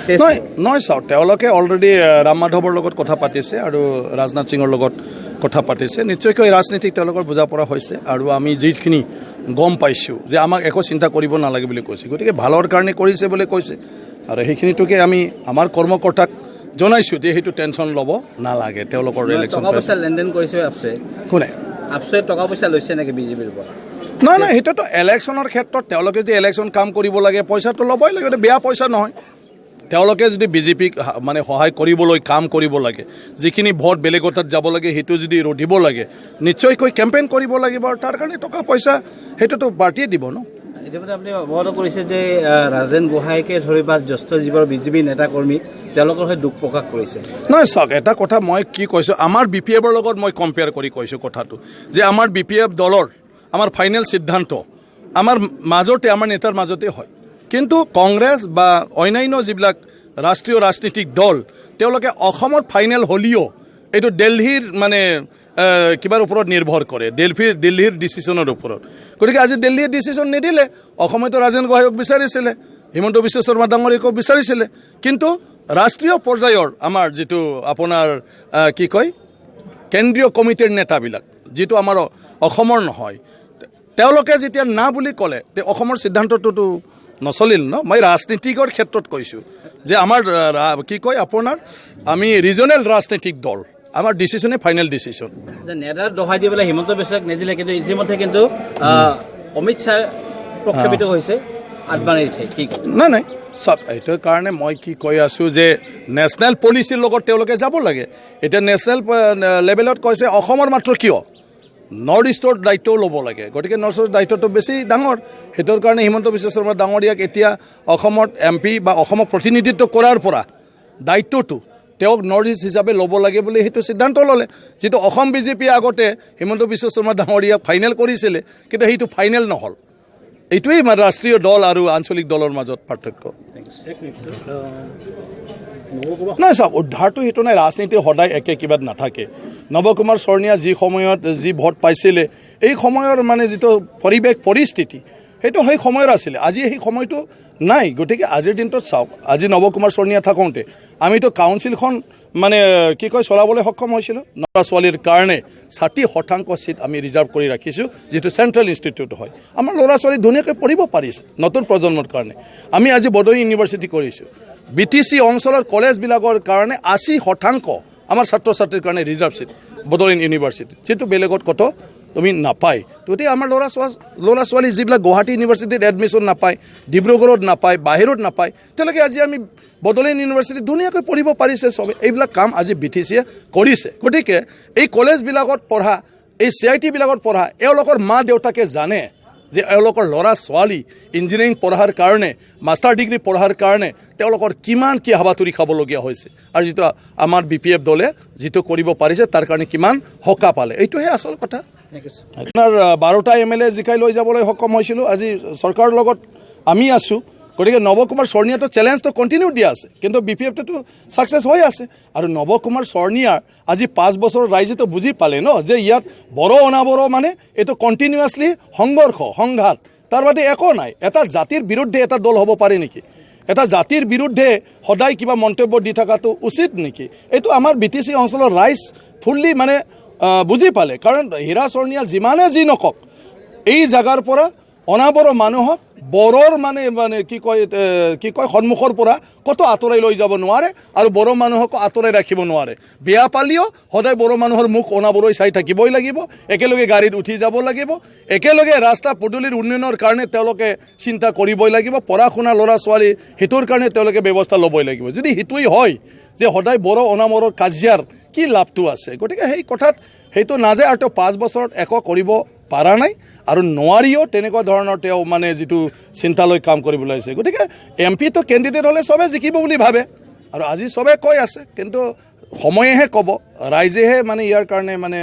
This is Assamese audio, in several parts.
নহয় চাওক তেওঁলোকে অলৰেডি ৰাম মাধৱৰ লগত কথা পাতিছে আৰু ৰাজনাথ সিঙৰ লগত কথা পাতিছে নিশ্চয়কৈ ৰাজনীতিক তেওঁলোকৰ বুজা পৰা হৈছে আৰু আমি যিখিনি গম পাইছোঁ যে আমাক একো চিন্তা কৰিব নালাগে বুলি কৈছে গতিকে ভালৰ কাৰণে কৰিছে বুলি কৈছে আৰু সেইখিনিটোকে আমি আমাৰ কৰ্মকৰ্তাক জনাইছোঁ যে সেইটো টেনশ্যন ল'ব নালাগে তেওঁলোকৰ ইলেকশ্যন টকা পইচা লেনদেন কৰিছে আপছে কোনে আপছে টকা পইচা লৈছে নেকি বিজেপিৰ পৰা নহয় সেইটোতো ইলেকশ্যনৰ ক্ষেত্ৰত তেওঁলোকে যদি ইলেকশ্যন কাম কৰিব লাগে পইচাটো ল'বই লাগে এইটো বেয়া পইচা নহয় তেওঁলোকে যদি বিজেপিক মানে সহায় কৰিবলৈ কাম কৰিব লাগে যিখিনি ভোট বেলেগৰ তাত যাব লাগে সেইটো যদি ৰোধিব লাগে নিশ্চয়কৈ কেম্পেইন কৰিব লাগিব আৰু তাৰ কাৰণে টকা পইচা সেইটোতো পাৰ্টিয়ে দিব ন ইতিমধ্যে আপুনি অৱগত কৰিছে যে ৰাজেন গোহাঁইকে ধৰি বা জ্যেষ্ঠ যিবোৰ বিজেপি নেতা কৰ্মী তেওঁলোকৰ হৈ দুখ প্ৰকাশ কৰিছে নহয় চাওক এটা কথা মই কি কৈছোঁ আমাৰ বি পি এফৰ লগত মই কম্পেয়াৰ কৰি কৈছোঁ কথাটো যে আমাৰ বি পি এফ দলৰ আমাৰ ফাইনেল সিদ্ধান্ত আমাৰ মাজতে আমাৰ নেতাৰ মাজতে হয় কিন্তু কংগ্ৰেছ বা অন্যান্য যিবিলাক ৰাষ্ট্ৰীয় ৰাজনীতিক দল তেওঁলোকে অসমত ফাইনেল হ'লেও এইটো দিল্লীৰ মানে কিবাৰ ওপৰত নিৰ্ভৰ কৰে দিল্লীৰ ডিচিশ্যনৰ ওপৰত গতিকে আজি দিল্লীৰ ডিচিশ্যন নিদিলে অসমতো ৰাজেন গোহাঁইক বিচাৰিছিলে হিমন্ত বিশ্ব শৰ্মা ডাঙৰীয়াকো বিচাৰিছিলে কিন্তু ৰাষ্ট্ৰীয় পৰ্যায়ৰ আমাৰ যিটো আপোনাৰ কি কয় কেন্দ্ৰীয় কমিটিৰ নেতাবিলাক যিটো আমাৰ অসমৰ নহয় তেওঁলোকে যেতিয়া না বুলি ক'লে তে অসমৰ সিদ্ধান্তটোতো নচলিল ন মই ৰাজনীতিকৰ ক্ষেত্ৰত কৈছোঁ যে আমাৰ কি কয় আপোনাৰ আমি ৰিজনেল ৰাজনীতিক দল আমাৰ ডিচিশ্যনে ফাইনেল ডিচিশ্যন নেতাৰ দহাই দি পেলাই হিমন্ত বিশ্বক নিদিলে কিন্তু ইতিমধ্যে কিন্তু অমিত শ্বাহ প্ৰক্ষেপিত হৈছে আদবানীৰ ঠাই কি নাই চাওক এইটোৰ কাৰণে মই কি কৈ আছোঁ যে নেশ্যনেল পলিচিৰ লগত তেওঁলোকে যাব লাগে এতিয়া নেশ্যনেল লেভেলত কৈছে অসমৰ মাত্ৰ কিয় নৰ্থ ইষ্টৰ দায়িত্বও ল'ব লাগে গতিকে নৰ্থ ইষ্টৰ দায়িত্বটো বেছি ডাঙৰ সেইটোৰ কাৰণে হিমন্ত বিশ্ব শৰ্মা ডাঙৰীয়াক এতিয়া অসমত MP বা অসমক প্ৰতিনিধিত্ব কৰাৰ পৰা দায়িত্বটো তেওঁক নৰ্থ ইষ্ট হিচাপে ল'ব লাগে বুলি সেইটো সিদ্ধান্ত ল'লে যিটো অসম বিজেপিয়ে আগতে হিমন্ত বিশ্ব শৰ্মা ডাঙৰীয়াক ফাইনেল কৰিছিলে কিন্তু সেইটো ফাইনেল নহ'ল এইটোৱেই মানে ৰাষ্ট্ৰীয় দল আৰু আঞ্চলিক দলৰ মাজত পাৰ্থক্য নহয় চাওক উদ্ধাৰটো সেইটো নাই ৰাজনীতি সদায় একে কিবাত নাথাকে নৱকুমাৰ শৰ্ণীয়া যি সময়ত যি ভোট পাইছিলে এই সময়ৰ মানে যিটো পৰিৱেশ পৰিস্থিতি সেইটো সেই সময়ৰ আছিলে আজি সেই সময়টো নাই গতিকে আজিৰ দিনটোত চাওক আজি নৱকুমাৰ শৰ্ণীয়া থাকোঁতে আমিতো কাউন্সিলখন মানে কি কয় চলাবলৈ সক্ষম হৈছিলোঁ ল'ৰা ছোৱালীৰ কাৰণে 60% চিট আমি ৰিজাৰ্ভ কৰি ৰাখিছোঁ যিটো চেণ্ট্ৰেল ইনষ্টিটিউট হয় আমাৰ ল'ৰা ছোৱালী ধুনীয়াকৈ পঢ়িব পাৰিছে নতুন প্ৰজন্মৰ কাৰণে আমি আজি বডোলেণ্ড ইউনিভাৰ্চিটি কৰিছোঁ BTC অঞ্চলৰ কলেজবিলাকৰ কাৰণে 80% আমাৰ ছাত্ৰ ছাত্ৰীৰ কাৰণে ৰিজাৰ্ভ চিট বডোলেণ্ড ইউনিভাৰ্চিটি যিটো বেলেগত কত তুমি নাপায় গতিকে আমাৰ ল'ৰা ছোৱালী যিবিলাক গুৱাহাটী ইউনিভাৰ্চিটিত এডমিশ্যন নাপায় ডিব্ৰুগড়ত নাপায় বাহিৰত নাপায় তেওঁলোকে আজি আমি বডোলেণ্ড ইউনিভাৰ্চিটি ধুনীয়াকৈ পঢ়িব পাৰিছে চবে এইবিলাক কাম আজি BTCয়ে কৰিছে গতিকে এই কলেজবিলাকত পঢ়া এই CIT বিলাকত পঢ়া এওঁলোকৰ মা দেউতাকে জানে যে এওঁলোকৰ ল'ৰা ছোৱালী ইঞ্জিনিয়াৰিং পঢ়াৰ কাৰণে মাষ্টাৰ ডিগ্ৰী পঢ়াৰ কাৰণে তেওঁলোকৰ কিমান কি হাবাথুৰি খাবলগীয়া হৈছে আৰু যিটো আমাৰ BPF দলে যিটো কৰিব পাৰিছে তাৰ কাৰণে কিমান সকাহ পালে এইটোহে আচল কথা আপোনাৰ 12টা MLA জিকাই লৈ যাবলৈ সক্ষম হৈছিলোঁ আজি চৰকাৰৰ লগত আমি আছোঁ গতিকে নৱকুমাৰ শৰ্ণীয়াটো চেলেঞ্জটো কণ্টিনিউ দিয়া আছে কিন্তু BPFটো ছাকচেছ হৈ আছে আৰু নৱকুমাৰ শৰ্ণীয়াৰ আজি 5 বছৰ ৰাইজেতো বুজি পালে ন যে ইয়াত বড়ো অনাবড়ো মানে এইটো কণ্টিনিউৱাছলি সংঘাত তাৰ বাদে একো নাই এটা জাতিৰ বিৰুদ্ধে এটা দল হ'ব পাৰে নেকি এটা জাতিৰ বিৰুদ্ধে সদায় কিবা মন্তব্য দি থকাটো উচিত নেকি এইটো আমাৰ BTC অঞ্চলৰ ৰাইজ ফুল্লি মানে বুজি পালে কাৰণ হীৰা শৰ্ণীয়া যিমানে যি নকক এই জাগাৰ পৰা অনাবড়ো মানুহক বড়োৰ মানে কি কয় সন্মুখৰ পৰা কত আঁতৰাই লৈ যাব নোৱাৰে আৰু বড়ো মানুহক আঁতৰাই ৰাখিব নোৱাৰে বিয়া পালিও সদায় বড়ো মানুহৰ মুখ অনাবড়োই চাই থাকিবই লাগিব একেলগে গাড়ীত উঠি যাব লাগিব একেলগে ৰাস্তা পদূলিৰ উন্নয়নৰ কাৰণে তেওঁলোকে চিন্তা কৰিবই লাগিব পঢ়া শুনা ল'ৰা ছোৱালী হিতৰ কাৰণে তেওঁলোকে ব্যৱস্থা ল'বই লাগিব যদি হিতুই হয় যে সদায় বড়ো অনাবড়োৰ কাজিয়াৰ কি লাভটো আছে গতিকে সেই কথাত সেইটো নাযায় আৰু 5 বছৰত একো কৰিব পাৰা নাই আৰু নোৱাৰিও তেনেকুৱা ধৰণৰ তেওঁ মানে যিটো চিন্তালৈ কাম কৰিবলৈ আছে গতিকে MP তো কেণ্ডিডেট হ'লে চবে জিকিব বুলি ভাবে আৰু আজি চবে কৈ আছে কিন্তু সময়েহে ক'ব ৰাইজেহে মানে ইয়াৰ কাৰণে মানে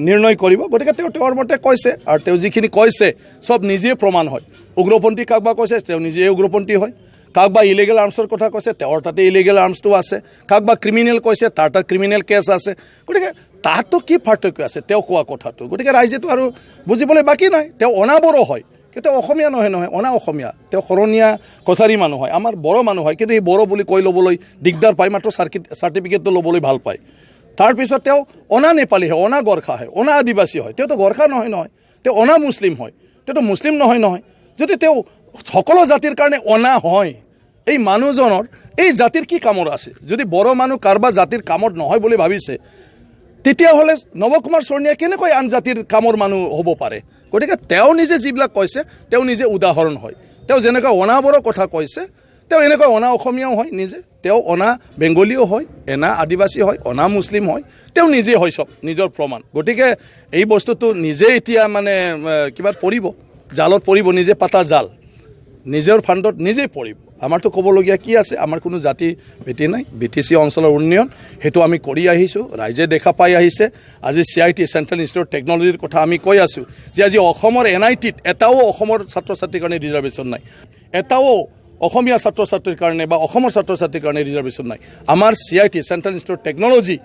নিৰ্ণয় কৰিব গতিকে তেওঁৰ মতে কৈছে আৰু তেওঁ যিখিনি কৈছে সব নিজে প্ৰমাণ হয় উগ্ৰপন্থী কাকবা কৈছে তেওঁ নিজে উগ্ৰপন্থী হয় কাকবা ইলিগেল আৰ্মছৰ কথা কৈছে তেওঁৰ তাতে ইলিগেল আৰ্মছটো আছে কাকবা ক্ৰিমিনেল কৈছে তাৰ তাত ক্ৰিমিনেল কেছ আছে গতিকে তাতো কি পাৰ্থক্য আছে তেওঁ কোৱা কথাটো গতিকে ৰাইজেতো আৰু বুজিবলৈ বাকী নাই তেওঁ অনাবড়ো হয় কিন্তু অসমীয়া নহয় অনা অসমীয়া তেওঁ শৰণীয়া কছাৰী মানুহ হয় আমাৰ বড়ো মানুহ হয় কিন্তু এই বড়ো বুলি কৈ ল'বলৈ দিগদাৰ পায় মাত্ৰ চাৰ্টিফিকেটটো ল'বলৈ ভাল পায় তাৰপিছত তেওঁ অনা নেপালী হয় অনা গোৰ্খা হয় অনা আদিবাসী হয় তেওঁতো গোৰ্খা নহয় তেওঁ অনা মুছলিম হয় তেওঁতো মুছলিম নহয় যদি তেওঁ সকলো জাতিৰ কাৰণে অনা হয় এই মানুহজনৰ এই জাতিৰ কি কামৰ আছে যদি বড়ো মানুহ কাৰোবাৰ জাতিৰ কামত নহয় বুলি ভাবিছে তেতিয়াহ'লে নৱ কুমাৰ শৰণীয়া কেনেকৈ আন জাতিৰ কামৰ মানুহ হ'ব পাৰে গতিকে তেওঁ নিজে যিবিলাক কৈছে তেওঁ নিজে উদাহৰণ হয় তেওঁ যেনেকৈ অনাবোৰৰ কথা কৈছে তেওঁ এনেকৈ অনা অসমীয়াও হয় নিজে তেওঁ অনা বেংগলীও হয় এনা আদিবাসী হয় অনা মুছলিম হয় তেওঁ নিজে হয় চব নিজৰ প্ৰমাণ গতিকে এই বস্তুটো নিজে এতিয়া মানে কিবা পৰিব জালত পৰিব নিজে পাতা জাল নিজৰ ফাণ্ডত নিজেই পৰিব আমাৰতো ক'বলগীয়া কি আছে আমাৰ কোনো জাতি ভেটি নাই BTC অঞ্চলৰ উন্নয়ন সেইটো আমি কৰি আহিছোঁ ৰাইজে দেখা পাই আহিছে আজি CIT চেণ্ট্ৰেল ইনষ্টিটিউট টেকন'লজিৰ কথা আমি কৈ আছোঁ যে আজি অসমৰ NITত এটাও অসমৰ ছাত্ৰ ছাত্ৰীৰ কাৰণে ৰিজাৰ্ভেশ্যন নাই এটাও অসমীয়া ছাত্ৰ ছাত্ৰীৰ কাৰণে বা অসমৰ ছাত্ৰ ছাত্ৰীৰ কাৰণে ৰিজাৰ্ভেশ্যন নাই আমাৰ CIT চেণ্ট্ৰেল ইনষ্টিটিউট টেকন'লজি